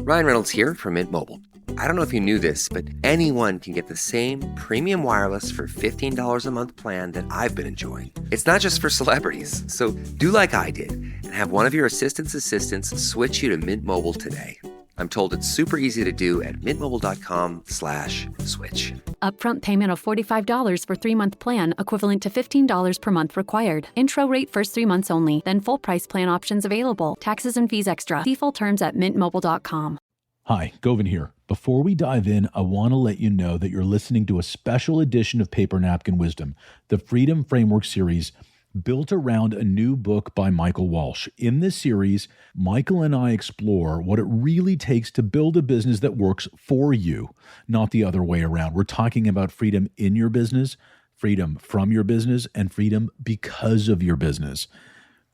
Ryan Reynolds here from Mint Mobile. I don't know if you knew this, but anyone can get the same premium wireless for $15 a month plan that I've been enjoying. It's not just for celebrities. So do like I did and have one of your assistants switch you to Mint Mobile today. I'm told it's super easy to do at mintmobile.com/switch. Upfront payment of $45 for 3-month plan, equivalent to $15 per month required. Intro rate first 3 months only, then full price plan options available. Taxes and fees extra. See full terms at mintmobile.com. Hi, Govin here. Before we dive in, I want to let you know that you're listening to a special edition of Paper Napkin Wisdom, the Freedom Framework series built around a new book by Michael Walsh. In this series, Michael and I explore what it really takes to build a business that works for you, not the other way around. We're talking about freedom in your business, freedom from your business, and freedom because of your business.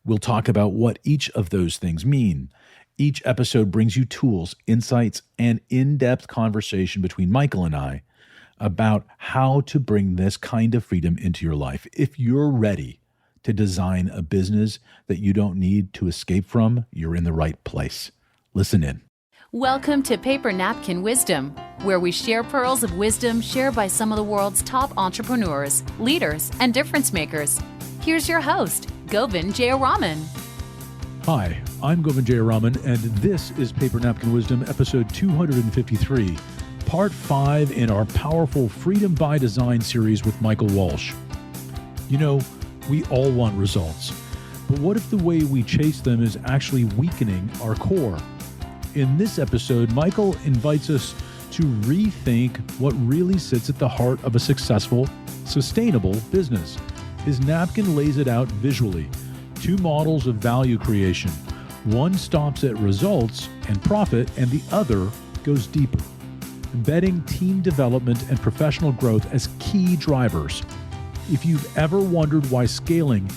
We'll talk about what each of those things mean. Each episode brings you tools, insights, and in-depth conversation between Michael and I about how to bring this kind of freedom into your life. If you're ready to design a business that you don't need to escape from, you're in the right place. Listen in. Welcome to Paper Napkin Wisdom, where we share pearls of wisdom shared by some of the world's top entrepreneurs, leaders, and difference makers. Here's your host, Govin Jayaraman. Hi, I'm Govin Jayaraman, and this is Paper Napkin Wisdom, episode 253, part 5 in our powerful Freedom by Design series with Michael Walsh. You know, we all want results, but what if the way we chase them is actually weakening our core? In this episode, Michael invites us to rethink what really sits at the heart of a successful, sustainable business. His napkin lays it out visually. 2 models of value creation. One stops at results and profit, and the other goes deeper, embedding team development and professional growth as key drivers. If you've ever wondered why scaling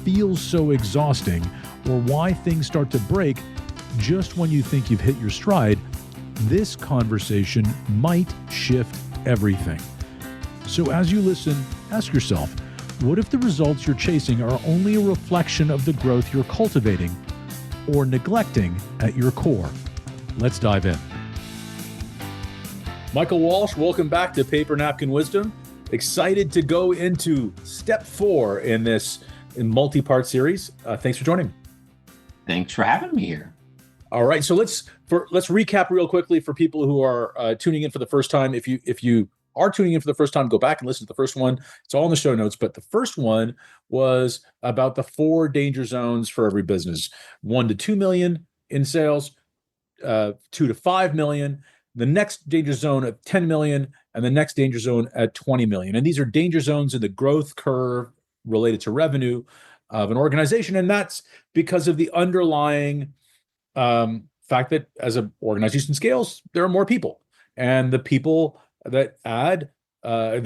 feels so exhausting, or why things start to break just when you think you've hit your stride, this conversation might shift everything. So as you listen, ask yourself, what if the results you're chasing are only a reflection of the growth you're cultivating or neglecting at your core? Let's dive in. Michael Walsh, welcome back to Paper Napkin Wisdom. Excited to go into step 4 in this multi-part series. Thanks for joining me. Thanks for having me here. All right, so let's recap real quickly for people who are tuning in for the first time. If you are tuning in for the first time, go back and listen to the first one. It's all in the show notes, but the first one was about the 4 danger zones for every business: 1 to 2 million in sales, 2 to 5 million, the next danger zone at 10 million, and the next danger zone at 20 million. And these are danger zones in the growth curve related to revenue of an organization. And that's because of the underlying fact that as an organization scales, there are more people. And the people that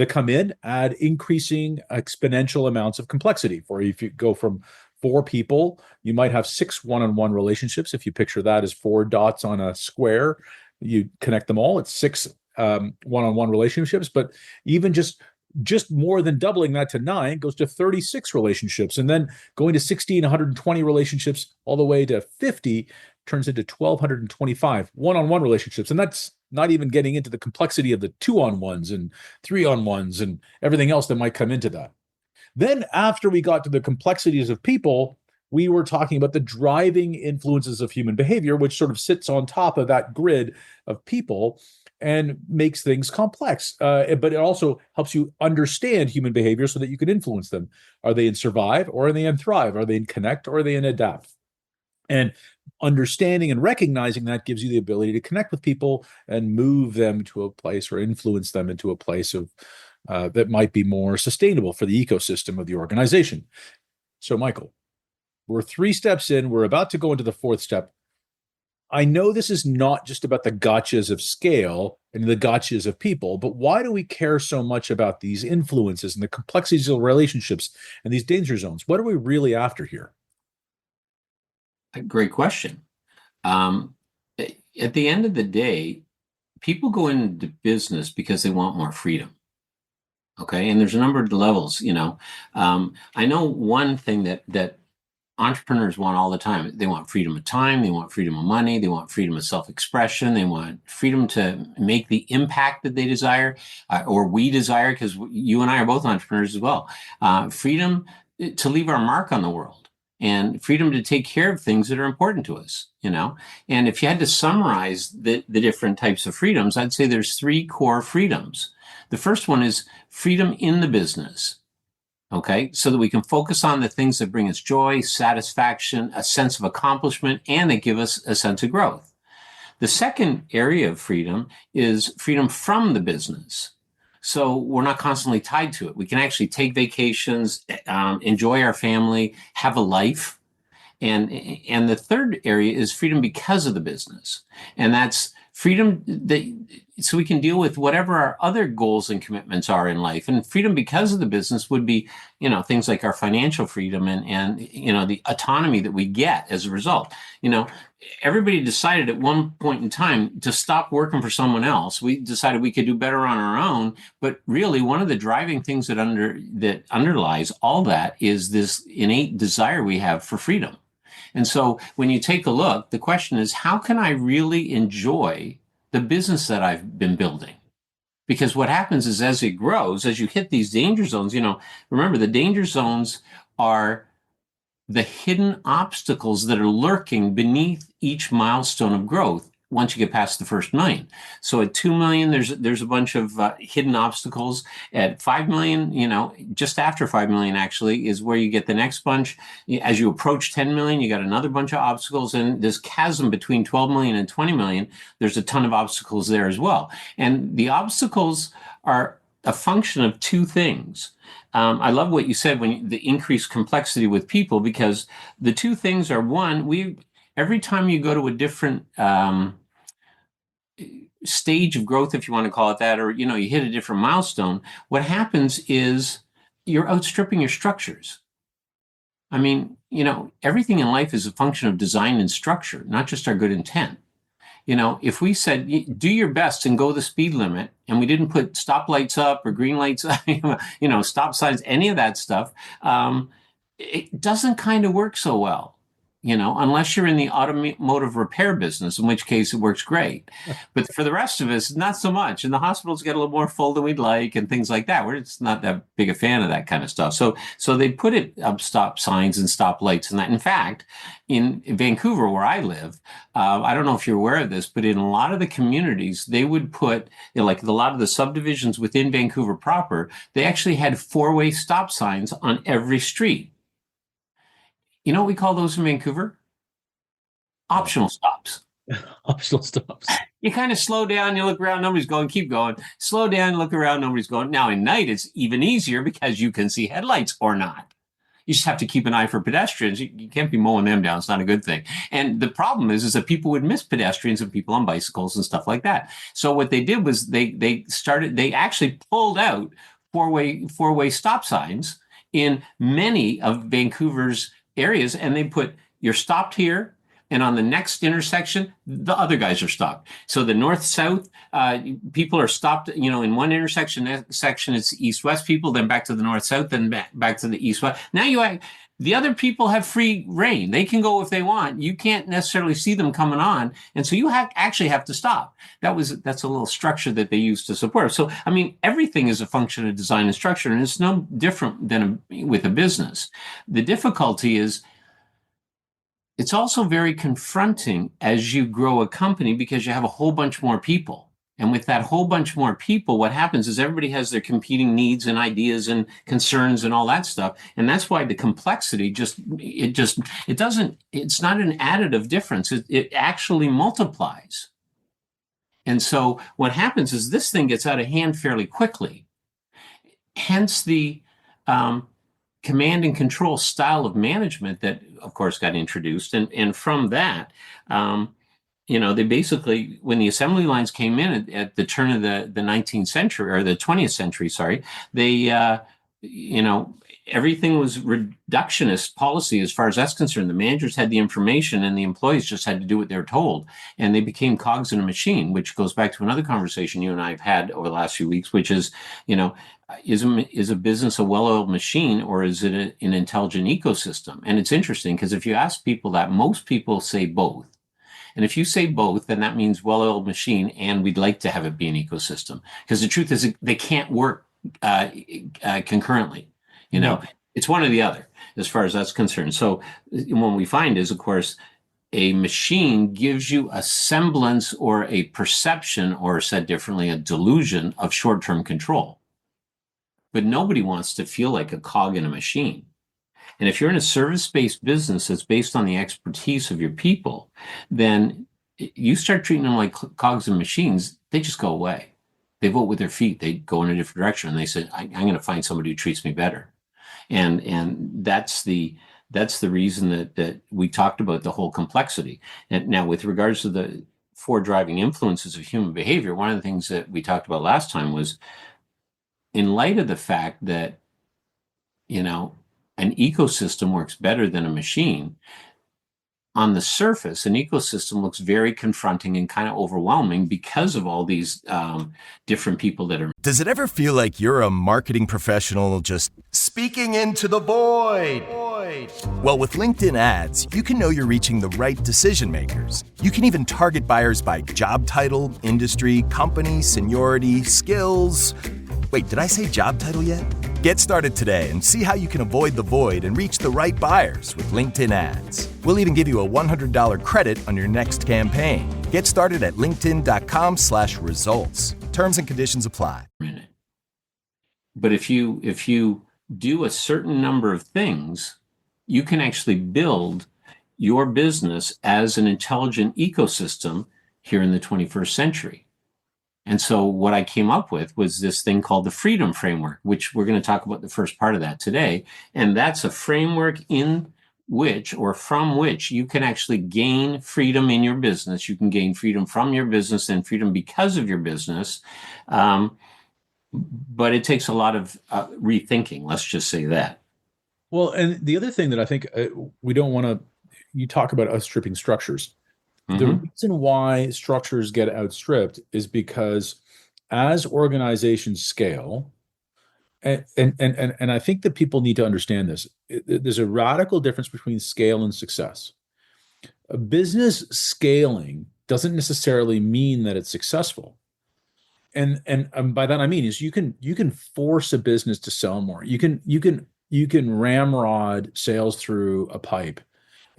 come in add increasing exponential amounts of complexity. For if you go from 4 people, you might have 6 one-on-one relationships. If you picture that as 4 dots on a square, you connect them all, it's 6 one-on-one relationships. But even just more than doubling that to 9 goes to 36 relationships. And then going to 60 and 120 relationships all the way to 50 turns into 1,225 one-on-one relationships. And that's not even getting into the complexity of the 2-on-1s and 3-on-1s and everything else that might come into that. Then after we got to the complexities of people, we were talking about the driving influences of human behavior, which sort of sits on top of that grid of people and makes things complex. But it also helps you understand human behavior so that you can influence them. Are they in survive or are they in thrive? Are they in connect or are they in adapt? And understanding and recognizing that gives you the ability to connect with people and move them to a place or influence them into a place of that might be more sustainable for the ecosystem of the organization. So, Michael, we're 3 steps in. We're about to go into the 4th step. I know this is not just about the gotchas of scale and the gotchas of people, but why do we care so much about these influences and the complexities of relationships and these danger zones? What are we really after here? A great question. At the end of the day, people go into business because they want more freedom. Okay. And there's a number of levels, I know one thing that entrepreneurs want all the time. They want freedom of time, they want freedom of money, they want freedom of self-expression, they want freedom to make the impact that they desire, or we desire, because you and I are both entrepreneurs as well. Freedom to leave our mark on the world, and freedom to take care of things that are important to us, And if you had to summarize the different types of freedoms, I'd say there's 3 core freedoms. The first one is freedom in the business. Okay, so that we can focus on the things that bring us joy, satisfaction, a sense of accomplishment, and that give us a sense of growth. The second area of freedom is freedom from the business. So we're not constantly tied to it. We can actually take vacations, enjoy our family, have a life. And the third area is freedom because of the business. And that's freedom so we can deal with whatever our other goals and commitments are in life. And freedom because of the business would be, things like our financial freedom and the autonomy that we get as a result. Everybody decided at one point in time to stop working for someone else. We decided we could do better on our own. But really, one of the driving things that underlies all that is this innate desire we have for freedom. And so when you take a look, the question is, how can I really enjoy the business that I've been building? Because what happens is, as it grows, as you hit these danger zones, remember, the danger zones are the hidden obstacles that are lurking beneath each milestone of growth once you get past the first million. So at 2 million, there's a bunch of hidden obstacles. At 5 million, just after 5 million actually is where you get the next bunch. As you approach 10 million, you got another bunch of obstacles. And this chasm between 12 million and 20 million, there's a ton of obstacles there as well. And the obstacles are a function of 2 things. I love what you said when the increased complexity with people, because the 2 things are, one, every time you go to a different stage of growth, if you want to call it that, or, you hit a different milestone, what happens is you're outstripping your structures. I mean, everything in life is a function of design and structure, not just our good intent. If we said, do your best and go the speed limit, and we didn't put stoplights up or green lights, stop signs, any of that stuff, it doesn't kind of work so well. Unless you're in the automotive repair business, in which case it works great. But for the rest of us, not so much. And the hospitals get a little more full than we'd like and things like that. We're just not that big a fan of that kind of stuff. So they put it up stop signs and stop lights and that. In fact, in Vancouver, where I live, I don't know if you're aware of this, but in a lot of the communities, they would put, like a lot of the subdivisions within Vancouver proper, they actually had 4-way stop signs on every street. You know what we call those in Vancouver? Optional stops. Optional stops. You kind of slow down, you look around, nobody's going, keep going. Slow down, look around, nobody's going. Now, at night, it's even easier because you can see headlights or not. You just have to keep an eye for pedestrians. You can't be mowing them down. It's not a good thing. And the problem is that people would miss pedestrians and people on bicycles and stuff like that. So what they did was they actually pulled out four-way stop signs in many of Vancouver's areas, and they put, you're stopped here, and on the next intersection, the other guys are stopped. So the north-south people are stopped, in one intersection. Next section, it's east-west people, then back to the north-south, then back to the east-west. Now the other people have free reign. They can go if they want. You can't necessarily see them coming on, and so you actually have to stop. That's a little structure that they use to support. So, I mean, everything is a function of design and structure, and it's no different than with a business. The difficulty is, it's also very confronting as you grow a company because you have a whole bunch more people. And with that whole bunch more people, what happens is everybody has their competing needs and ideas and concerns and all that stuff. And that's why the complexity it's not an additive difference. It actually multiplies. And so what happens is this thing gets out of hand fairly quickly. Hence the command and control style of management that, of course, got introduced. And from that, they basically, when the assembly lines came in at the turn of the 19th century, or the 20th century, sorry, they everything was reductionist policy as far as that's concerned. The managers had the information and the employees just had to do what they were told. And they became cogs in a machine, which goes back to another conversation you and I have had over the last few weeks, which is, is a business a well-oiled machine, or is it an intelligent ecosystem? And it's interesting because if you ask people that, most people say both. And if you say both, then that means well-oiled machine, and we'd like to have it be an ecosystem. Because the truth is they can't work concurrently. No. It's one or the other as far as that's concerned. So what we find is, of course, a machine gives you a semblance or a perception, or said differently, a delusion of short-term control. But nobody wants to feel like a cog in a machine. And if you're in a service-based business that's based on the expertise of your people, then you start treating them like cogs and machines, they just go away. They vote with their feet. They go in a different direction. And they say, I'm going to find somebody who treats me better. And that's the reason that we talked about the whole complexity. And now, with regards to the 4 driving influences of human behavior, one of the things that we talked about last time was, in light of the fact that, an ecosystem works better than a machine, on the surface, an ecosystem looks very confronting and kind of overwhelming because of all these different people that are. Does it ever feel like you're a marketing professional just speaking into the void? Well, with LinkedIn ads, you can know you're reaching the right decision makers. You can even target buyers by job title, industry, company, seniority, skills. Wait, did I say job title yet? Get started today and see how you can avoid the void and reach the right buyers with LinkedIn ads. We'll even give you a $100 credit on your next campaign. Get started at linkedin.com/results. Terms and conditions apply. But if you do a certain number of things, you can actually build your business as an intelligent ecosystem here in the 21st century. And so what I came up with was this thing called the Freedom Framework, which we're going to talk about the first part of that today. And that's a framework in which, or from which, you can actually gain freedom in your business. You can gain freedom from your business and freedom because of your business. But it takes a lot of rethinking, let's just say that. Well, and the other thing that I think we don't want to, you talk about outstripping structures. The reason why structures get outstripped is because as organizations scale, and I think that people need to understand this, there's a radical difference between scale and success. A business scaling doesn't necessarily mean that it's successful. And by that I mean is you can force a business to sell more. You can ramrod sales through a pipe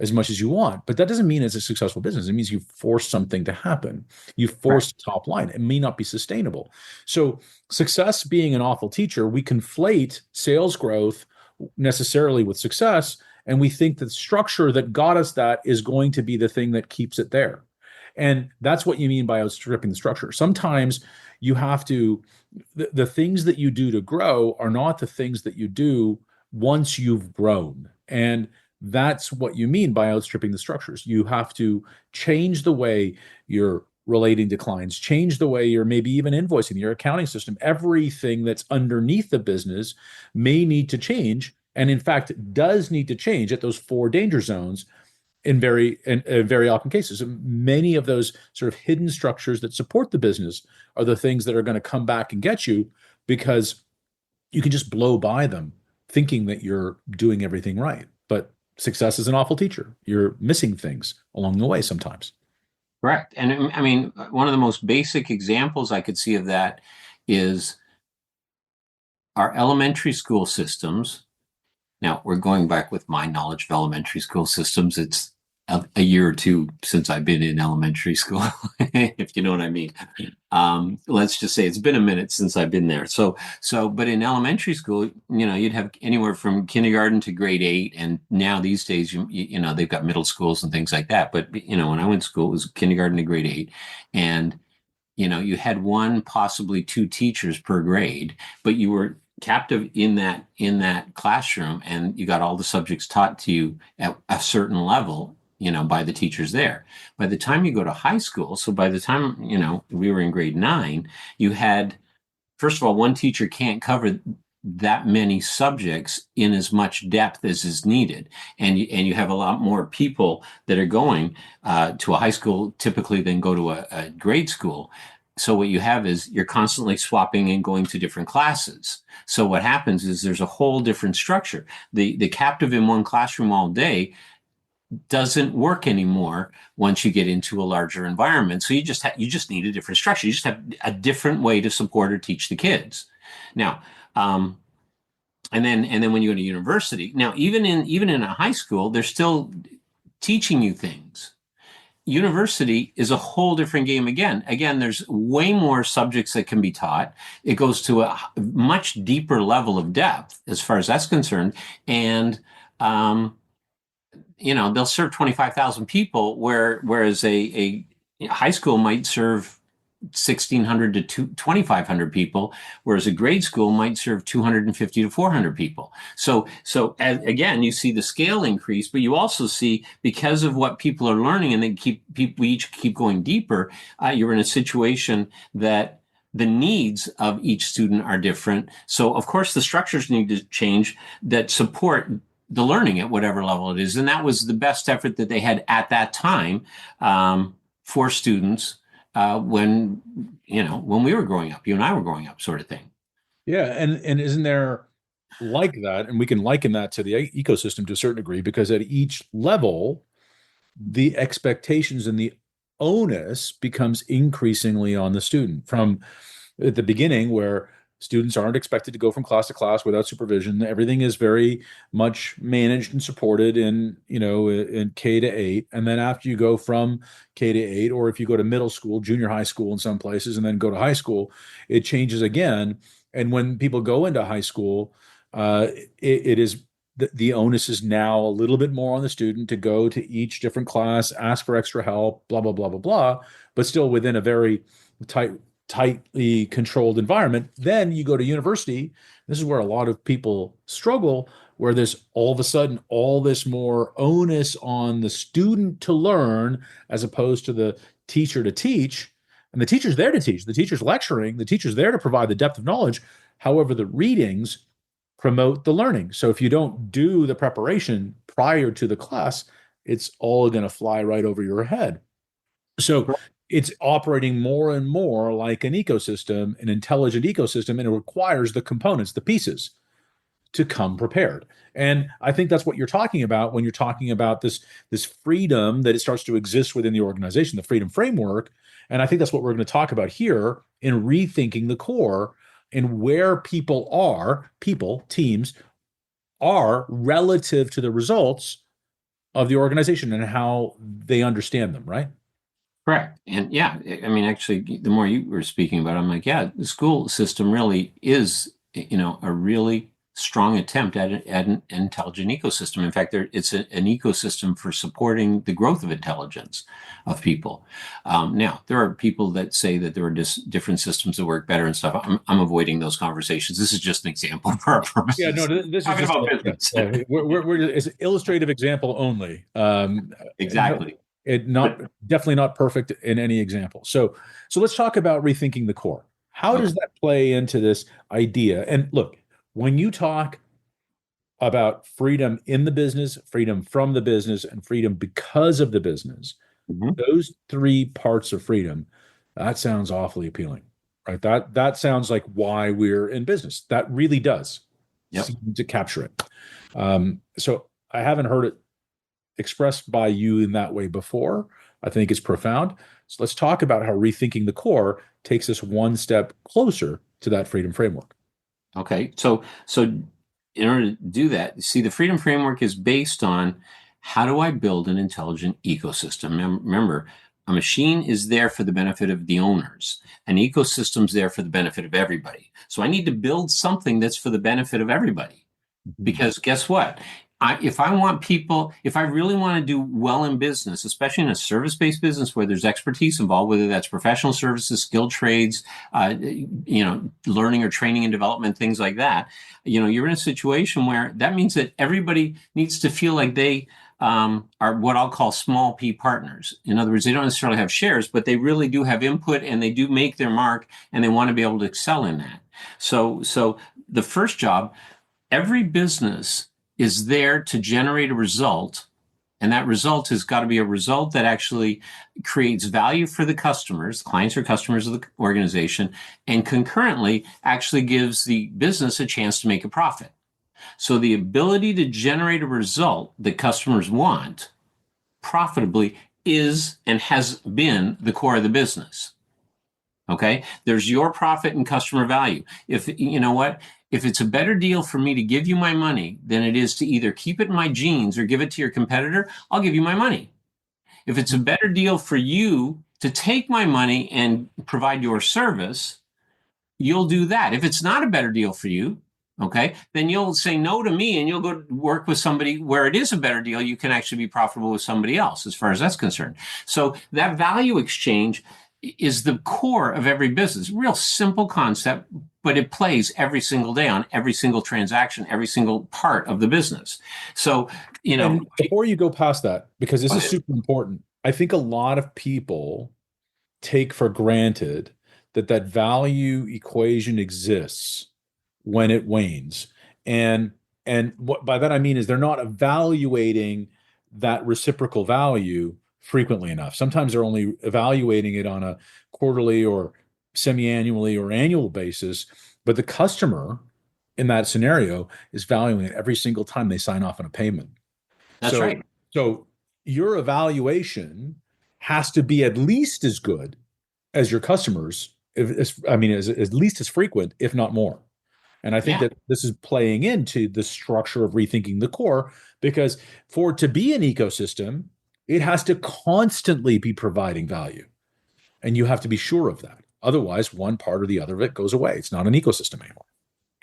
as much as you want, but that doesn't mean it's a successful business. It means you force something to happen. You force the top line. It may not be sustainable. So success being an awful teacher, we conflate sales growth necessarily with success, and we think that the structure that got us that is going to be the thing that keeps it there. And that's what you mean by outstripping the structure. Sometimes you have to, the things that you do to grow are not the things that you do once you've grown. And that's what you mean by outstripping the structures. You have to change the way you're relating to clients, change the way you're maybe even invoicing, your accounting system. Everything that's underneath the business may need to change, and in fact does need to change at those 4 danger zones in very often cases. Many of those sort of hidden structures that support the business are the things that are going to come back and get you, because you can just blow by them thinking that you're doing everything right. But success is an awful teacher. You're missing things along the way sometimes. Correct. And I mean, one of the most basic examples I could see of that is our elementary school systems. Now, we're going back with my knowledge of elementary school systems. It's a year or two since I've been in elementary school, if you know what I mean. Let's just say it's been a minute since I've been there. But in elementary school, you'd have anywhere from kindergarten to grade 8. And now these days, they've got middle schools and things like that. But, when I went to school, it was kindergarten to grade 8. And, you had 1, possibly 2 teachers per grade, but you were captive in that classroom, and you got all the subjects taught to you at a certain level, by the teachers there. By the time you go to high school, so by the time, we were in grade 9, you had, first of all, 1 teacher can't cover that many subjects in as much depth as is needed. And you have a lot more people that are going to a high school typically than go to a grade school. So what you have is you're constantly swapping and going to different classes. So what happens is there's a whole different structure. The captive in one classroom all day doesn't work anymore once you get into a larger environment. So you just need a different structure. You just have a different way to support or teach the kids. Now, and then when you go to university, now even in a high school, they're still teaching you things. University is a whole different game again. Again, there's way more subjects that can be taught. It goes to a much deeper level of depth as far as that's concerned. And, they'll serve 25,000 people, whereas a high school might serve 1,600 to 2,500 people, whereas a grade school might serve 250 to 400 people. So again, you see the scale increase, but you also see, because of what people are learning, and we each keep going deeper, you're in a situation that the needs of each student are different. So of course the structures need to change that support the learning at whatever level it is. And that was the best effort that they had at that time for students when we were growing up, you and I were growing up, sort of thing. Yeah, and isn't there like that? And we can liken that to the ecosystem to a certain degree, because at each level, the expectations and the onus becomes increasingly on the student. From at the beginning, where students aren't expected to go from class to class without supervision. Everything is very much managed and supported in K to 8. And then after you go from K to 8, or if you go to middle school, junior high school in some places, and then go to high school, it changes again. And when people go into high school, it is the onus is now a little bit more on the student to go to each different class, ask for extra help, blah, blah, blah, blah, blah, but still within a very tightly controlled environment. Then you go to university. This is where a lot of people struggle, where there's all of a sudden all this more onus on the student to learn as opposed to the teacher to teach. And the teacher's there to teach. The teacher's lecturing. The teacher's there to provide the depth of knowledge. However, the readings promote the learning. So if you don't do the preparation prior to the class, it's all going to fly right over your head. So it's operating more and more like an ecosystem, an intelligent ecosystem, and it requires the components, the pieces, to come prepared. And I think that's what you're talking about when you're talking about this freedom that it starts to exist within the organization, the freedom framework. And I think that's what we're going to talk about here in Rethinking the Core, and where teams are relative to the results of the organization and how they understand them, right? Correct. And yeah, I mean, actually, the more you were speaking about it, I'm like, yeah, the school system really is, a really strong attempt at an intelligent ecosystem. In fact, it's an ecosystem for supporting the growth of intelligence of people. Now, there are people that say that there are different systems that work better and stuff. I'm avoiding those conversations. This is just an example for our purposes. Yeah, no, this is just about business. It's an illustrative example only. Exactly. Definitely not perfect in any example. So let's talk about rethinking the core. How does that play into this idea? And look, when you talk about freedom in the business, freedom from the business, and freedom because of the business, those three parts of freedom, that sounds awfully appealing, right? That sounds like why we're in business. That really does seem to capture it. So I haven't heard it expressed by you in that way before. I think it's profound. So let's talk about how rethinking the core takes us one step closer to that freedom framework. Okay. So in order to do that, see, the freedom framework is based on how do I build an intelligent ecosystem? Remember, a machine is there for the benefit of the owners. An ecosystem is there for the benefit of everybody. So I need to build something that's for the benefit of everybody. Because guess what? If I really want to do well in business, especially in a service-based business where there's expertise involved, whether that's professional services, skilled trades, learning or training and development, things like that, you're in a situation where that means that everybody needs to feel like they are what I'll call small P partners. In other words, they don't necessarily have shares, but they really do have input and they do make their mark and they want to be able to excel in that. So the first job, every business is there to generate a result. And that result has got to be a result that actually creates value for the customers, clients or customers of the organization, and concurrently actually gives the business a chance to make a profit. So the ability to generate a result that customers want profitably is and has been the core of the business. Okay? There's your profit and customer value. If you know what? If it's a better deal for me to give you my money than it is to either keep it in my jeans or give it to your competitor, I'll give you my money. If it's a better deal for you to take my money and provide your service, you'll do that. If it's not a better deal for you, okay, then you'll say no to me and you'll go work with somebody where it is a better deal. You can actually be profitable with somebody else as far as that's concerned. So that value exchange is the core of every business. Real simple concept, but it plays every single day on every single transaction, every single part of the business. So, And before you go past that, because this is super important, I think a lot of people take for granted that value equation exists when it wanes. And what by that I mean is they're not evaluating that reciprocal value frequently enough. Sometimes they're only evaluating it on a quarterly or semi-annually or annual basis, but the customer in that scenario is valuing it every single time they sign off on a payment. That's right. So your evaluation has to be at least as good as your customers, as least as frequent, if not more. And I think that this is playing into the structure of rethinking the core, because for it to be an ecosystem, it has to constantly be providing value. And you have to be sure of that. Otherwise, one part or the other of it goes away. It's not an ecosystem anymore.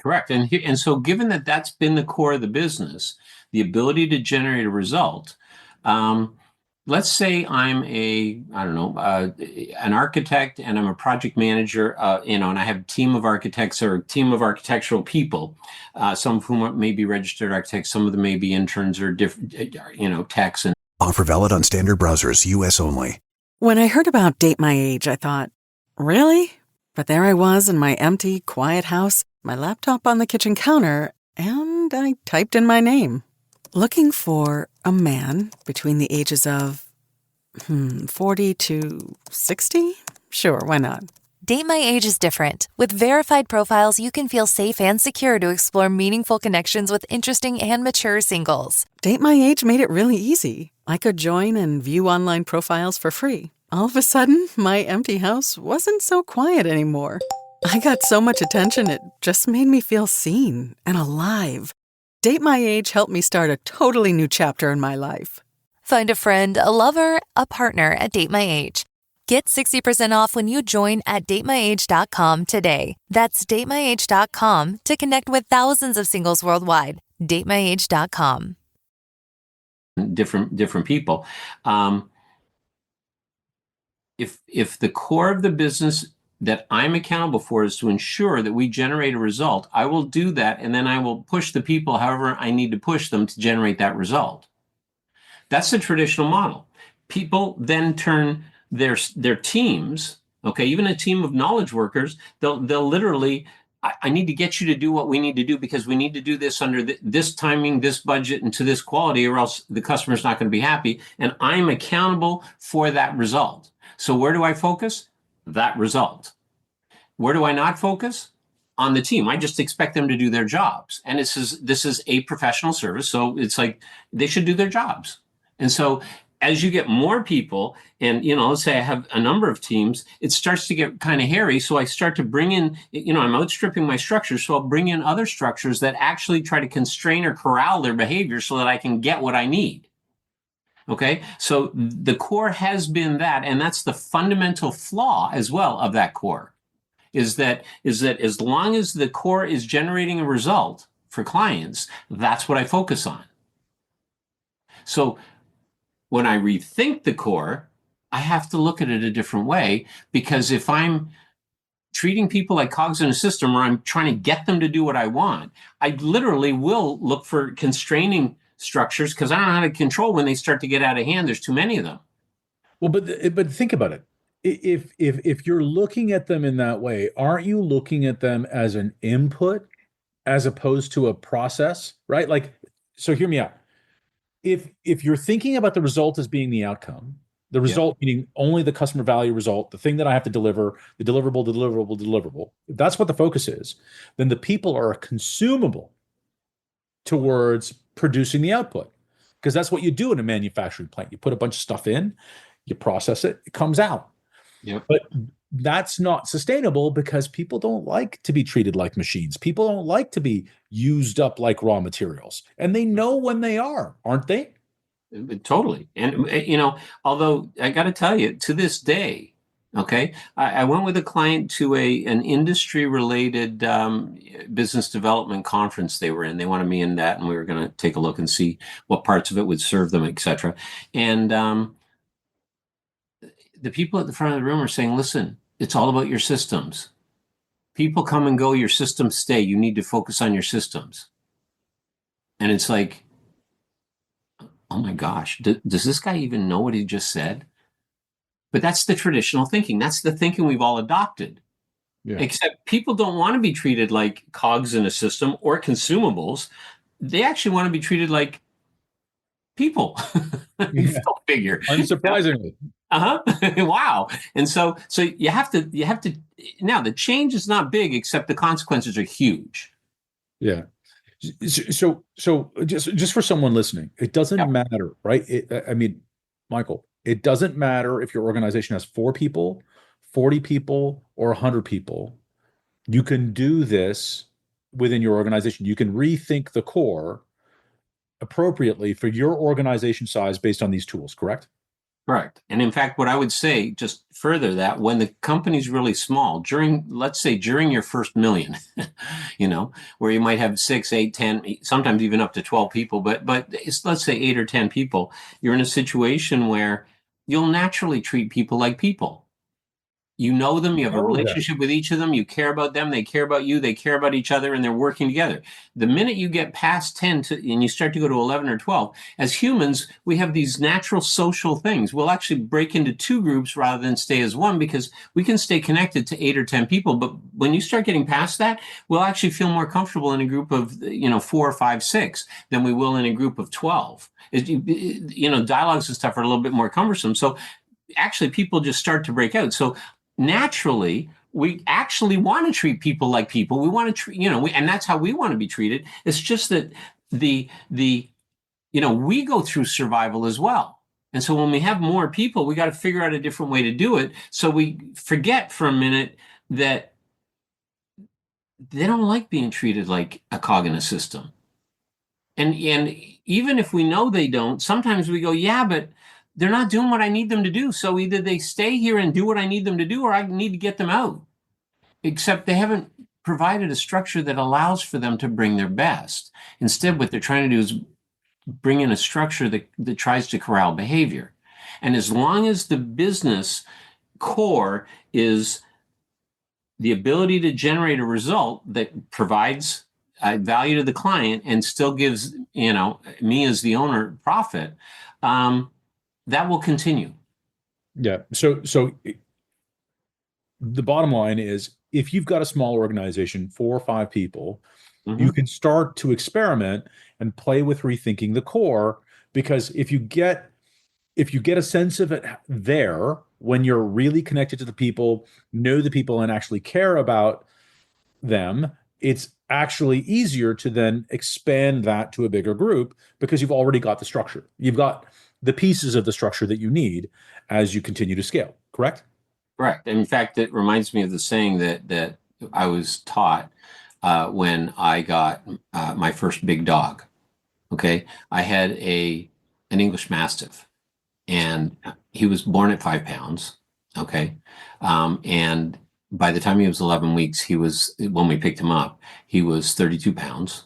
Correct. And so given that that's been the core of the business, the ability to generate a result, let's say I'm an architect and I'm a project manager, and I have a team of architects or a team of architectural people, some of whom may be registered architects, some of them may be interns or different, techs. And Offer valid on standard browsers, U.S. only. When I heard about Date My Age, I thought, really? But there I was in my empty, quiet house, my laptop on the kitchen counter, and I typed in my name. Looking for a man between the ages of 40 to 60? Sure, why not? Date My Age is different. With verified profiles, you can feel safe and secure to explore meaningful connections with interesting and mature singles. Date My Age made it really easy. I could join and view online profiles for free. All of a sudden, my empty house wasn't so quiet anymore. I got so much attention, it just made me feel seen and alive. Date My Age helped me start a totally new chapter in my life. Find a friend, a lover, a partner at Date My Age. Get 60% off when you join at datemyage.com today. That's datemyage.com to connect with thousands of singles worldwide. datemyage.com. Different people. If the core of the business that I'm accountable for is to ensure that we generate a result, I will do that, and then I will push the people however I need to push them to generate that result. That's the traditional model. People then turn their teams, okay, even a team of knowledge workers, they'll literally, I need to get you to do what we need to do because we need to do this under this timing, this budget, and to this quality, or else the customer's not going to be happy. And I'm accountable for that result. So where do I focus? That result. Where do I not focus? On the team. I just expect them to do their jobs. And this is a professional service. So it's like they should do their jobs. And so as you get more people and, let's say I have a number of teams, it starts to get kind of hairy. So I start to bring in, I'm outstripping my structures. So I'll bring in other structures that actually try to constrain or corral their behavior so that I can get what I need. Okay. So the core has been that, and that's the fundamental flaw as well of that core is that as long as the core is generating a result for clients, that's what I focus on. So when I rethink the core, I have to look at it a different way, because if I'm treating people like cogs in a system or I'm trying to get them to do what I want, I literally will look for constraining structures because I don't know how to control when they start to get out of hand. There's too many of them. Well, but think about it. If you're looking at them in that way, aren't you looking at them as an input as opposed to a process, right? Like, so hear me out. If you're thinking about the result as being the outcome, the result meaning only the customer value result, the thing that I have to deliver, the deliverable, if that's what the focus is, then the people are a consumable towards producing the output. Because that's what you do in a manufacturing plant. You put a bunch of stuff in, you process it, it comes out. Yep. But that's not sustainable because people don't like to be treated like machines. People don't like to be used up like raw materials. And they know when they are, aren't they? Totally. And, although I got to tell you, to this day, okay, I went with a client to an industry-related business development conference they were in. They wanted me in that, and we were going to take a look and see what parts of it would serve them, et cetera. And the people at the front of the room are saying, listen, it's all about your systems. People come and go, your systems stay. You need to focus on your systems. And it's like, oh my gosh, does this guy even know what he just said? But that's the traditional thinking. That's the thinking we've all adopted. Yeah. Except people don't want to be treated like cogs in a system or consumables. They actually want to be treated like people. Yeah. Go figure. Unsurprisingly. Wow. And so you have to now the change is not big, except the consequences are huge. Yeah. So just for someone listening, it doesn't matter, right? Michael, it doesn't matter if your organization has 4 people, 40 people, or 100 people. You can do this within your organization. You can rethink the core appropriately for your organization size based on these tools, correct? Correct. And in fact, what I would say, just further that, when the company's really small, let's say during your first million, where you might have 6, 8, 10, sometimes even up to 12 people, but let's say 8 or 10 people, you're in a situation where you'll naturally treat people like people. You know them, you have a relationship with each of them, you care about them, they care about you, they care about each other, and they're working together. The minute you get past 10 and you start to go to 11 or 12, as humans, we have these natural social things. We'll actually break into 2 groups rather than stay as one because we can stay connected to 8 or 10 people. But when you start getting past that, we'll actually feel more comfortable in a group of 4, 5, 6 than we will in a group of 12. Dialogues and stuff are a little bit more cumbersome. So actually people just start to break out. So naturally, we actually want to treat people like people. We want to treat, and that's how we want to be treated. It's just that we go through survival as well. And so when we have more people, we got to figure out a different way to do it. So we forget for a minute that they don't like being treated like a cog in a system. And even if we know they don't, sometimes we go, yeah, but they're not doing what I need them to do. So either they stay here and do what I need them to do, or I need to get them out. Except they haven't provided a structure that allows for them to bring their best. Instead, what they're trying to do is bring in a structure that tries to corral behavior. And as long as the business core is the ability to generate a result that provides value to the client and still gives, me as the owner profit, that will continue. Yeah. So the bottom line is, if you've got a small organization, 4 or 5 people, you can start to experiment and play with rethinking the core, because if you get a sense of it there, when you're really connected to the people, know the people, and actually care about them, it's actually easier to then expand that to a bigger group because you've already got the structure. You've got the pieces of the structure that you need as you continue to scale, correct? Correct. In fact, it reminds me of the saying that I was taught when I got my first big dog. Okay. I had an English Mastiff, and he was born at 5 pounds. Okay. And by the time he was 11 weeks, when we picked him up, he was 32 pounds.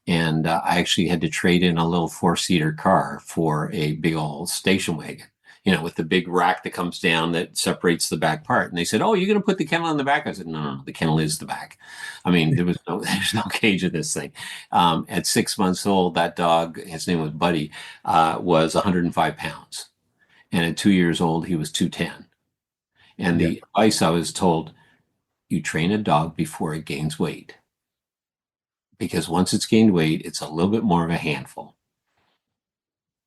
And I actually had to trade in a little 4-seater car for a big old station wagon. with the big rack that comes down that separates the back part. And they said, "Oh, you're going to put the kennel in the back?" I said, No, the kennel is the back. I mean, there's no cage of this thing. At 6 months old, that dog, his name was Buddy, was 105 pounds. And at 2 years old, he was 210. And the advice I was told, you train a dog before it gains weight. Because once it's gained weight, it's a little bit more of a handful.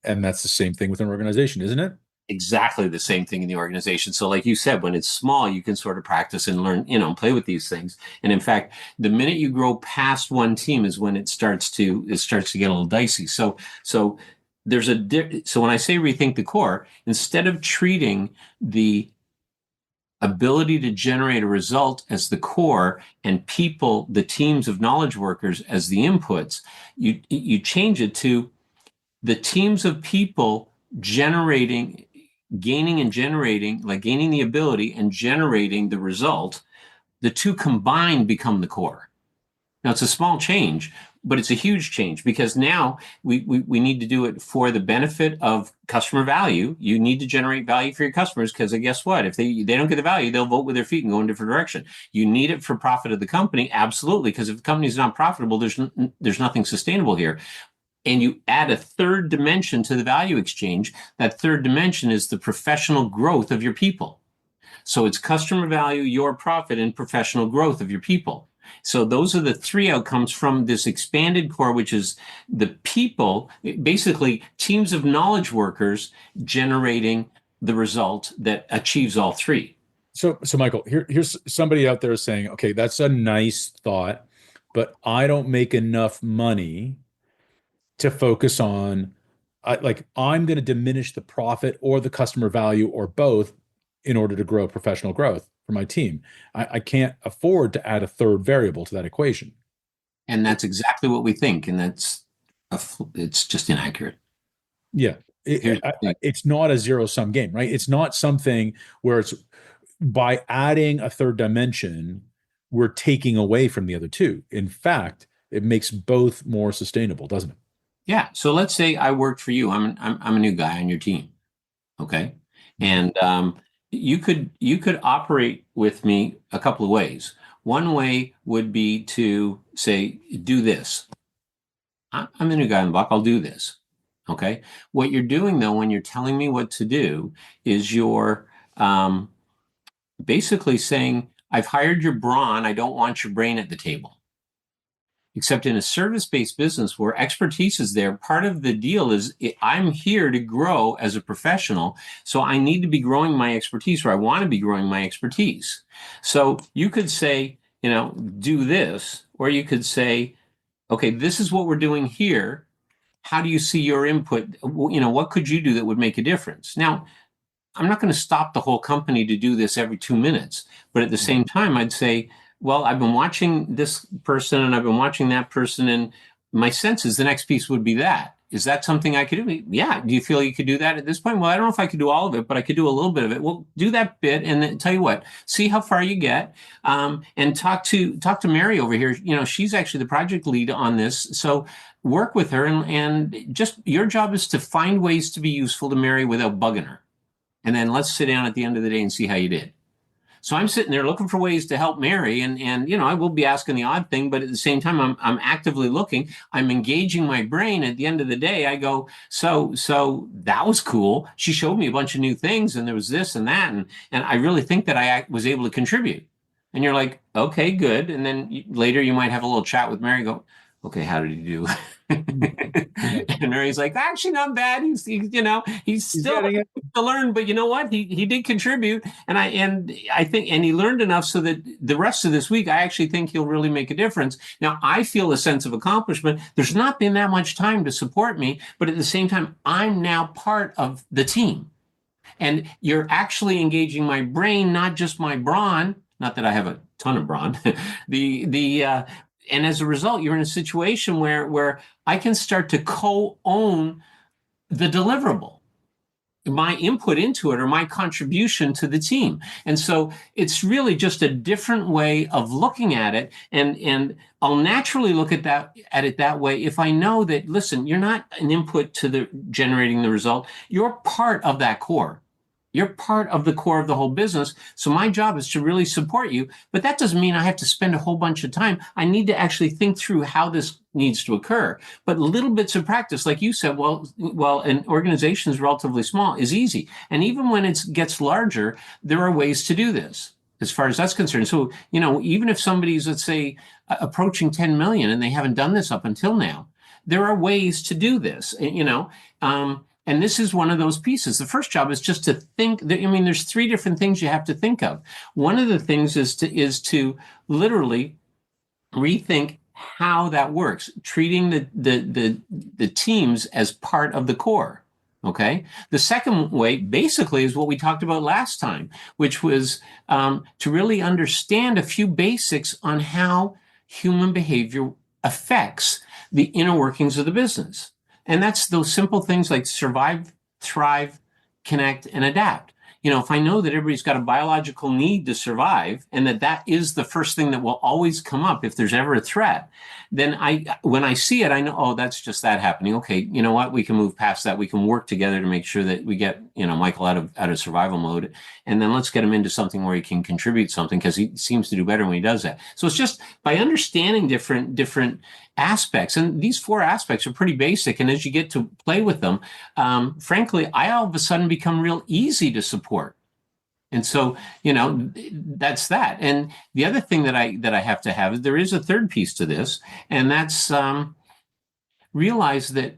And that's the same thing with an organization, isn't it? Exactly the same thing in the organization. So like you said, when it's small, you can sort of practice and learn, play with these things. And in fact, the minute you grow past one team is when it starts to get a little dicey. So there's so when I say rethink the core, instead of treating the ability to generate a result as the core and people, the teams of knowledge workers as the inputs, you change it to the teams of people gaining the ability and generating the result. The two combined become the core. Now it's a small change, but it's a huge change, because now we need to do it for the benefit of customer value. You need to generate value for your customers, because guess what? If they don't get the value, they'll vote with their feet and go in a different direction. You need it for profit of the company, absolutely, because if the company is not profitable, there's nothing sustainable here. And you add a third dimension to the value exchange. That third dimension is the professional growth of your people. So it's customer value, your profit, and professional growth of your people. So those are the three outcomes from this expanded core, which is the people, basically teams of knowledge workers generating the result that achieves all three. So Michael, here's somebody out there saying, okay, that's a nice thought, but I don't make enough money to focus on, I'm going to diminish the profit or the customer value or both in order to grow professional growth for my team. I can't afford to add a third variable to that equation. And that's exactly what we think. And it's just inaccurate. Yeah. It's not a zero-sum game, right? It's not something where it's by adding a third dimension, we're taking away from the other two. In fact, it makes both more sustainable, doesn't it? Yeah. So let's say I worked for you. I'm a new guy on your team. Okay. And you could operate with me a couple of ways. One way would be to say, do this. I'm the new guy on the block. I'll do this. Okay. What you're doing, though, when you're telling me what to do, is you're basically saying, I've hired your brawn. I don't want your brain at the table. Except in a service-based business where expertise is there, part of the deal is I'm here to grow as a professional, so I need to be growing my expertise, or I want to be growing my expertise. So you could say, do this, or you could say, okay, this is what we're doing here. How do you see your input? What could you do that would make a difference? Now, I'm not going to stop the whole company to do this every 2 minutes, but at the same time, I'd say, well, I've been watching this person and I've been watching that person, and my sense is the next piece would be that. Is that something I could do? Yeah. Do you feel you could do that at this point? Well, I don't know if I could do all of it, but I could do a little bit of it. Well, do that bit, and then tell you what, see how far you get, and talk to Mary over here. She's actually the project lead on this. So work with her, and just your job is to find ways to be useful to Mary without bugging her. And then let's sit down at the end of the day and see how you did. So I'm sitting there looking for ways to help Mary, and I will be asking the odd thing, but at the same time, I'm actively looking. I'm engaging my brain. At the end of the day, I go, so that was cool. She showed me a bunch of new things, and there was this and that, and I really think that I was able to contribute. And you're like, okay, good. And then later you might have a little chat with Mary. Go, okay, how did he do? And Mary's like, actually not bad. He's still to learn, but you know what? He did contribute, and I think he learned enough so that the rest of this week, I actually think he'll really make a difference. Now, I feel a sense of accomplishment. There's not been that much time to support me, but at the same time, I'm now part of the team, and you're actually engaging my brain, not just my brawn. Not that I have a ton of brawn. And as a result, you're in a situation where I can start to co-own the deliverable, my input into it, or my contribution to the team. And so it's really just a different way of looking at it. And I'll naturally look at it that way if I know that, listen, you're not an input to the generating the result. You're part of that core. You're part of the core of the whole business. So my job is to really support you. But that doesn't mean I have to spend a whole bunch of time. I need to actually think through how this needs to occur. But little bits of practice, like you said, an organization is relatively small, is easy. And even when it gets larger, there are ways to do this as far as that's concerned. So, even if somebody's, let's say, approaching 10 million and they haven't done this up until now, there are ways to do this, and this is one of those pieces. The first job is just to think. There's three different things you have to think of. One of the things is to literally rethink how that works, treating the teams as part of the core. Okay. The second way basically is what we talked about last time, which was to really understand a few basics on how human behavior affects the inner workings of the business. And that's those simple things like survive, thrive, connect, and adapt. If I know that everybody's got a biological need to survive and that is the first thing that will always come up if there's ever a threat, then when I see it, I know, oh, that's just that happening. Okay, you know what? We can move past that. We can work together to make sure that we get, Michael out of survival mode. And then let's get him into something where he can contribute something, because he seems to do better when he does that. So it's just by understanding different aspects. And these four aspects are pretty basic. And as you get to play with them, frankly, I all of a sudden become real easy to support. And so, that's that. And the other thing that I have to have is there is a third piece to this, and that's realize that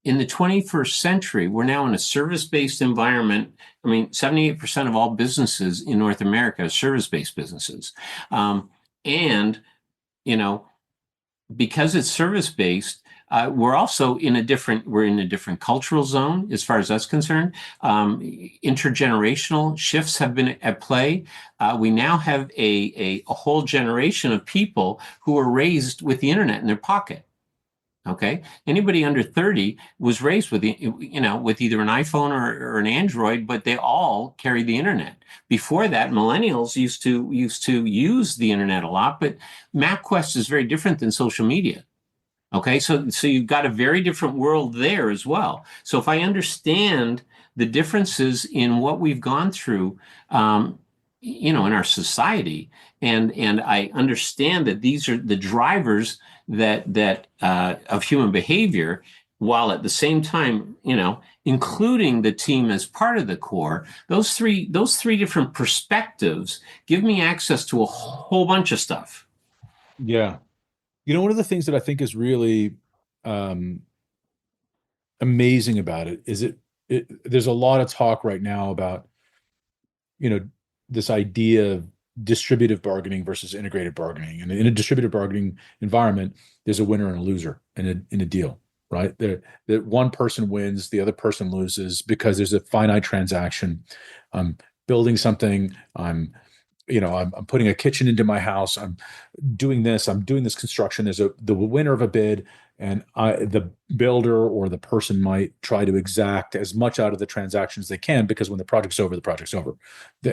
in the 21st century, we're now in a service-based environment. 78% of all businesses in North America are service-based businesses. Because it's service-based, we're also in a different cultural zone as far as that's concerned. Intergenerational shifts have been at play. We now have a whole generation of people who are raised with the internet in their pocket. Okay, anybody under 30 was raised with with either an iPhone or an Android, but they all carried the internet. Before that, millennials used to use the internet a lot, but MapQuest is very different than social media. Okay, so you've got a very different world there as well. So if I understand the differences in what we've gone through, in our society, and I understand that these are the drivers that of human behavior, while at the same time, including the team as part of the core, those three different perspectives give me access to a whole bunch of stuff. Yeah. One of the things that I think is really amazing about it is there's a lot of talk right now about, this idea of distributive bargaining versus integrated bargaining. And in a distributive bargaining environment, there's a winner and a loser in a deal, right? That one person wins, the other person loses, because there's a finite transaction. I'm building something. I'm putting a kitchen into my house. I'm doing this construction. There's the winner of a bid, and the builder or the person might try to exact as much out of the transaction as they can, because when the project's over, the project's over.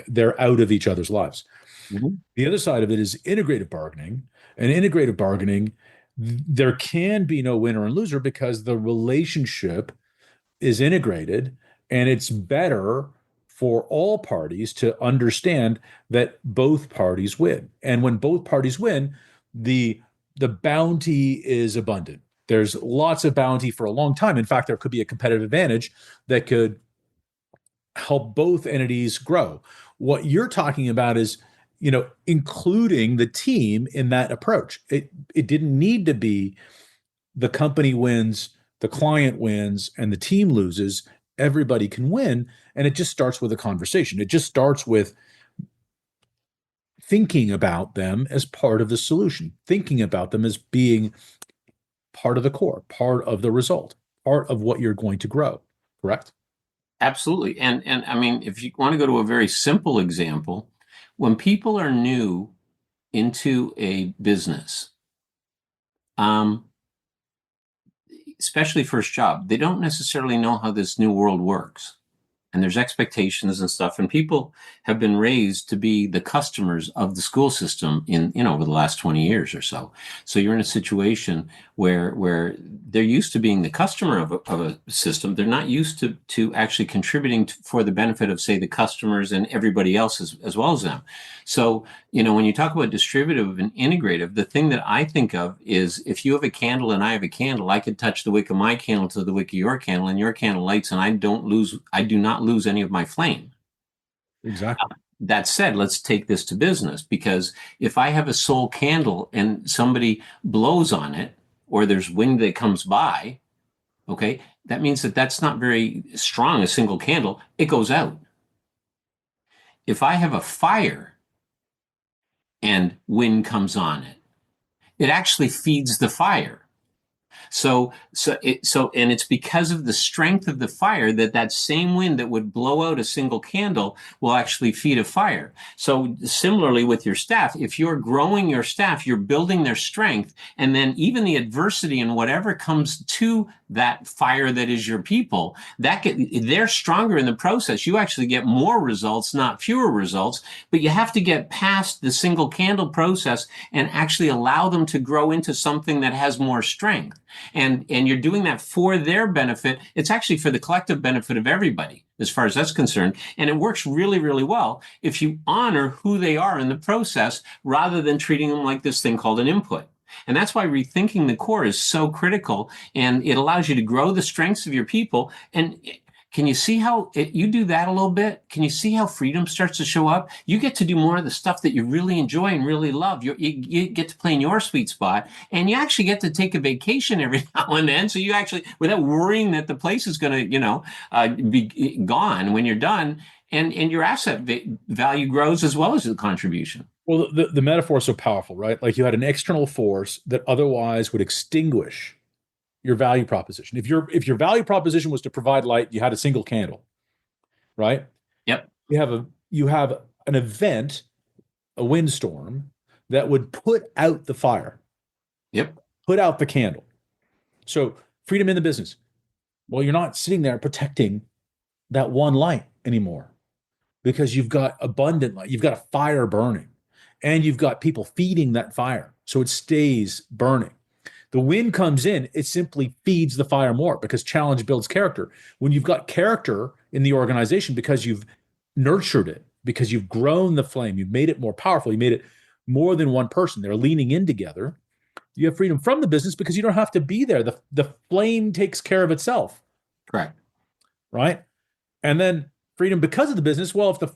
They're out of each other's lives. Mm-hmm. The other side of it is integrative bargaining. And integrative bargaining, there can be no winner and loser, because the relationship is integrated, and it's better for all parties to understand that both parties win. And when both parties win, the bounty is abundant. There's lots of bounty for a long time. In fact, there could be a competitive advantage that could help both entities grow. What you're talking about is, including the team in that approach. It didn't need to be the company wins, the client wins, and the team loses. Everybody can win. And it just starts with a conversation. It just starts with thinking about them as part of the solution, thinking about them as being part of the core, part of the result, part of what you're going to grow. Correct? Absolutely. And if you want to go to a very simple example, when people are new into a business, especially first job, they don't necessarily know how this new world works. and there's expectations and stuff, and people have been raised to be the customers of the school system in, over the last 20 years or so. So you're in a situation where they're used to being the customer of a system. They're not used to actually contributing for the benefit of, say, the customers and everybody else as well as them. So, when you talk about distributive and integrative, the thing that I think of is, if you have a candle and I have a candle, I could touch the wick of my candle to the wick of your candle, and your candle lights, and I do not lose any of my flame. Exactly. That said, let's take this to business, because if I have a sole candle and somebody blows on it, or there's wind that comes by, okay, that means that's not very strong, a single candle. It goes out. If I have a fire and wind comes on it, it actually feeds the fire. And it's because of the strength of the fire that same wind that would blow out a single candle will actually feed a fire. So similarly with your staff, if you're growing your staff, you're building their strength, and then even the adversity and whatever comes to that fire that is your people, they're stronger in the process. You actually get more results, not fewer results, but you have to get past the single candle process and actually allow them to grow into something that has more strength. And you're doing that for their benefit. It's actually for the collective benefit of everybody, as far as that's concerned. And it works really, really well if you honor who they are in the process, rather than treating them like this thing called an input. And that's why rethinking the core is so critical, and it allows you to grow the strengths of your people. And can you see how you do that a little bit? Can you see how freedom starts to show up? You get to do more of the stuff that you really enjoy and really love. You get to play in your sweet spot, and you actually get to take a vacation every now and then. So you actually, without worrying that the place is going to, be gone when you're done, and your asset value grows as well as the contribution. Well, the metaphor is so powerful, right? Like, you had an external force that otherwise would extinguish your value proposition. If your value proposition was to provide light, you had a single candle, right? Yep. You have an event, a windstorm, that would put out the fire. Yep. Put out the candle. So freedom in the business. Well, you're not sitting there protecting that one light anymore, because you've got abundant light. You've got a fire burning, and you've got people feeding that fire, so it stays burning. The wind comes in, it simply feeds the fire more, because challenge builds character. When you've got character in the organization, because you've nurtured it, because you've grown the flame, you've made it more powerful, you made it more than one person, they're leaning in together. You have freedom from the business because you don't have to be there. The flame takes care of itself. Correct. Right? And then freedom because of the business. Well, if the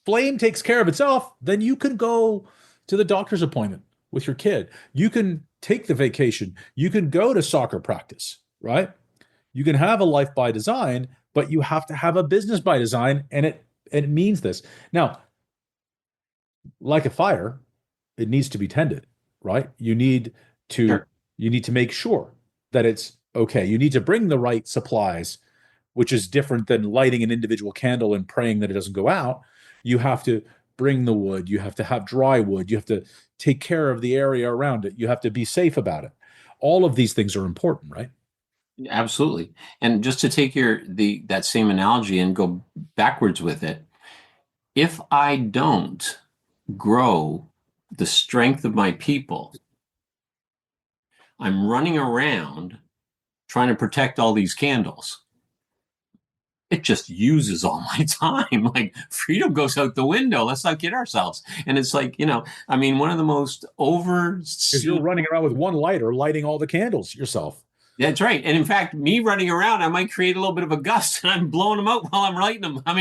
flame takes care of itself, then you can go to the doctor's appointment with your kid. You can take the vacation. You can go to soccer practice, right? You can have a life by design, but you have to have a business by design, and it means this. Now, like a fire, it needs to be tended, right? You need to make sure that it's okay. You need to bring the right supplies, which is different than lighting an individual candle and praying that it doesn't go out. You have to bring the wood. You have to have dry wood. You have to take care of the area around it. You have to be safe about it. All of these things are important, right? Absolutely. And just to take that same analogy and go backwards with it, if I don't grow the strength of my people, I'm running around trying to protect all these candles. It just uses all my time. Like, freedom goes out the window. Let's not kid ourselves. And it's like, one of the most Because you're running around with one lighter, lighting all the candles yourself. That's right. And in fact, me running around, I might create a little bit of a gust, and I'm blowing them out while I'm lighting them. I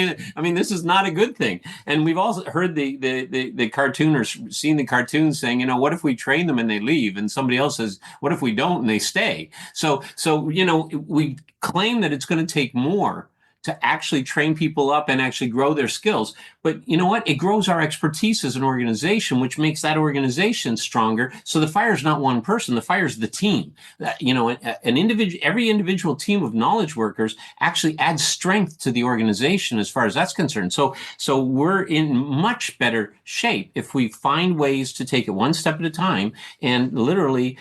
mean, this is not a good thing. And we've also heard the cartoon, or seen the cartoon saying, what if we train them and they leave? And somebody else says, what if we don't and they stay? So we claim that it's going to take more to actually train people up and actually grow their skills. But you know what? It grows our expertise as an organization, which makes that organization stronger. So the fire is not one person. The fire is the team. Every individual team of knowledge workers actually adds strength to the organization as far as that's concerned. So we're in much better shape if we find ways to take it one step at a time and literally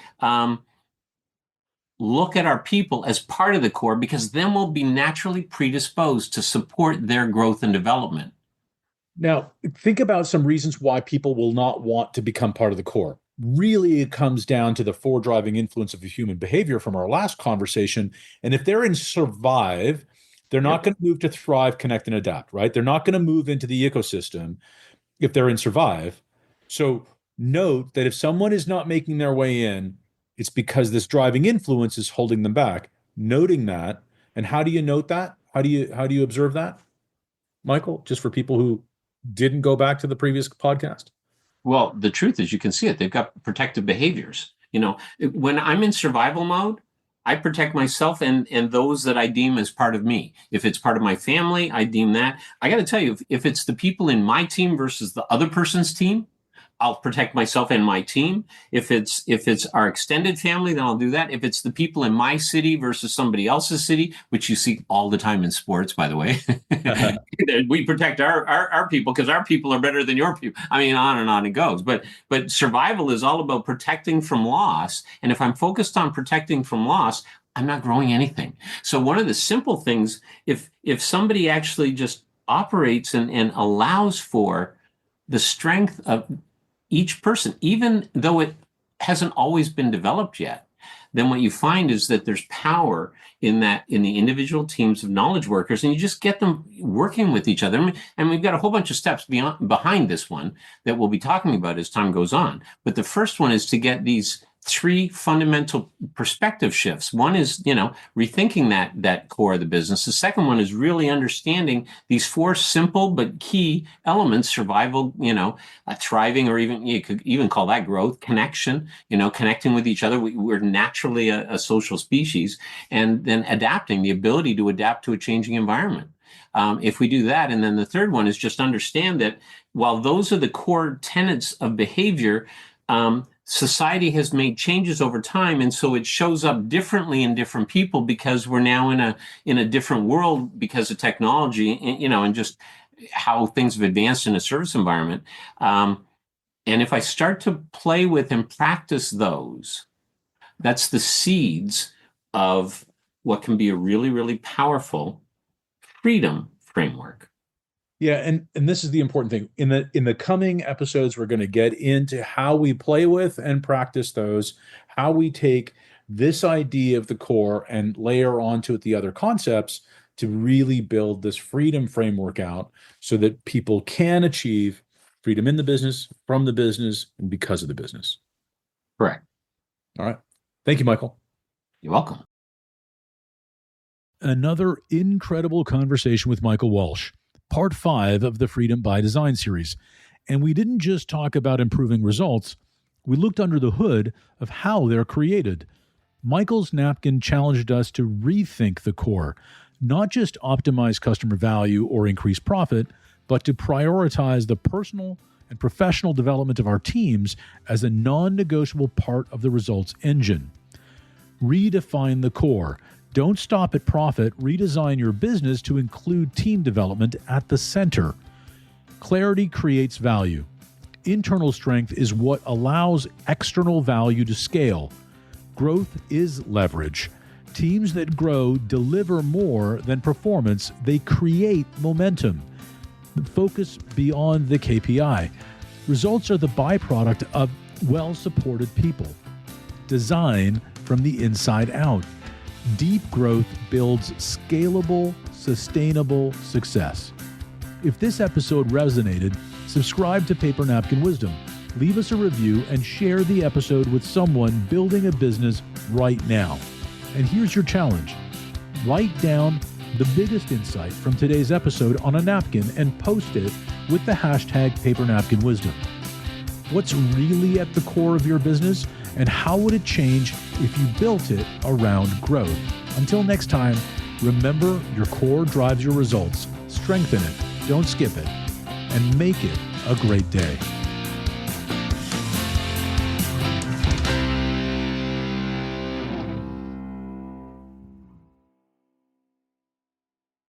look at our people as part of the core, because then we'll be naturally predisposed to support their growth and development. Now, think about some reasons why people will not want to become part of the core. Really, it comes down to the 4 driving influence of human behavior from our last conversation. And if they're in survive, they're not going to move to thrive, connect, and adapt, right? They're not going to move into the ecosystem if they're in survive. So note that if someone is not making their way in, it's because this driving influence is holding them back. Noting that, and how do you note that? How do you observe that, Michael? Just for people who didn't go back to the previous podcast. Well, the truth is, you can see it. They've got protective behaviors. When I'm in survival mode, I protect myself and those that I deem as part of me. If it's part of my family, I deem that. I got to tell you, if it's the people in my team versus the other person's team, I'll protect myself and my team. If it's our extended family, then I'll do that. If it's the people in my city versus somebody else's city, which you see all the time in sports, by the way, we protect our people because our people are better than your people. I mean, on and on it goes. But survival is all about protecting from loss. And if I'm focused on protecting from loss, I'm not growing anything. So one of the simple things, if somebody actually just operates and allows for the strength of each person, even though it hasn't always been developed yet, then what you find is that there's power in the individual teams of knowledge workers, and you just get them working with each other. And we've got a whole bunch of steps behind this one that we'll be talking about as time goes on. But the first one is to get these 3 fundamental perspective shifts. One is, rethinking that core of the business. The second one is really understanding these 4 simple but key elements: survival, thriving, or even you could even call that growth, connection, connecting with each other. We're naturally a social species, and then adapting, the ability to adapt to a changing environment. If we do that, and then the third one is just understand that while those are the core tenets of behavior, society has made changes over time, and so it shows up differently in different people because we're now in a different world because of technology, and just how things have advanced in a service environment. And if I start to play with and practice those, that's the seeds of what can be a really, really powerful freedom framework. Yeah, and this is the important thing. In the coming episodes, we're going to get into how we play with and practice those, how we take this idea of the core and layer onto it the other concepts to really build this freedom framework out so that people can achieve freedom in the business, from the business, and because of the business. Correct. All right. Thank you, Michael. You're welcome. Another incredible conversation with Michael Walsh. Part 5 of the Freedom by Design series. And we didn't just talk about improving results, we looked under the hood of how they're created. Michael's napkin challenged us to rethink the core, not just optimize customer value or increase profit, but to prioritize the personal and professional development of our teams as a non-negotiable part of the results engine. Redefine the core. Don't stop at profit. Redesign your business to include team development at the center. Clarity creates value. Internal strength is what allows external value to scale. Growth is leverage. Teams that grow deliver more than performance. They create momentum. Focus beyond the KPI. Results are the byproduct of well-supported people. Design from the inside out. Deep growth builds scalable, sustainable success. If this episode resonated, subscribe to Paper Napkin Wisdom, leave us a review, and share the episode with someone building a business right now. And here's your challenge. Write down the biggest insight from today's episode on a napkin and post it with the hashtag #PaperNapkinWisdom. What's really at the core of your business, and how would it change if you built it around growth? Until next time, remember your core drives your results. Strengthen it, don't skip it, and make it a great day.